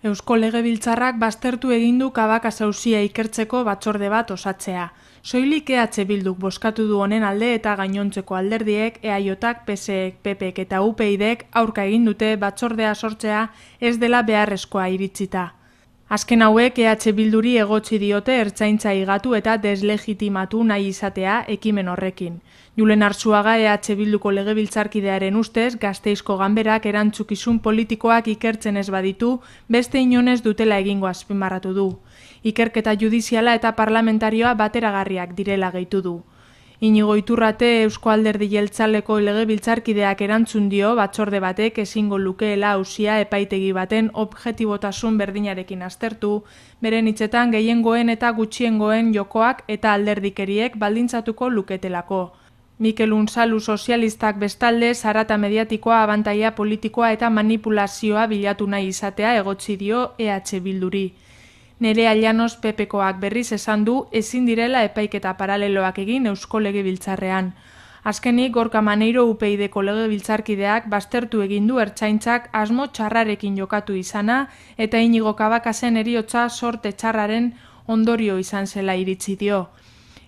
Eusko Legebiltzarrak baztertu egin du Cabacas auzia ikertzeko batzorde bat osatzea. Soilik EH Bilduk bozkatu du honen alde eta gainontzeko alderdiek, EAJak, PSek, PPek eta UPyDek aurka egin dute batzordea sortzea ez dela beharrezkoa iritzita. Azken hauek EH Bilduri egotzi diote ertzaintza higatu eta deslegitimatu nahi izatea ekimen horrekin. Julen Arzuaga EH Bilduko legebiltzarkidearen ustez, Gasteizko Ganberak erantzukizun politikoak ikertzen ez baditu, beste inonez dutela egingo azpimarratu du. Ikerketa judiziala eta parlamentarioa bateragarriak direla gehitu du. Inigo Iturrate Eusko Alderdi Jeltzaleko legebiltzarkideak erantzun dio batzorde batek ezingo lukeela auzia epaitegi baten objetibotasun berdinarekin aztertu, beren hitzetan gehiengoen eta gutxiengoen jokoak eta alderdikeriek baldintzatuko luketelako. Mikel Unzalu sozialistak bestalde zarata mediatikoa, abantaila politikoa eta manipulazioa bilatu nahi izatea egotzi dio EH Bilduri. Nerea Llanos PPkoak berriz esan du ezin direla epaiketa paraleloak egin Eusko Legebiltzarrean. Azkenik Gorka Maneiro UPyDko legebiltzarkideak baztertu egin du ertzaintzak asmo txarrarekin jokatu izana eta Inigo Cabacasen heriotza sorte txarraren ondorio izan zela iritzi dio.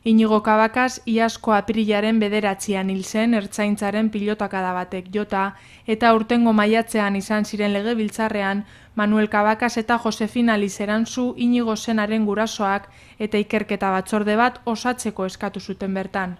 Inigo Cabacas iazko apirilaren 9an hil zen ertzaintzaren pilotakada batek jota eta urtengo maiatzean izan ziren legebiltzarrean Manuel Cabacas eta Josefina Lizeranzu Inigo Senaren gurasoak eta ikerketa batzorde bat osatzeko eskatu zuten bertan.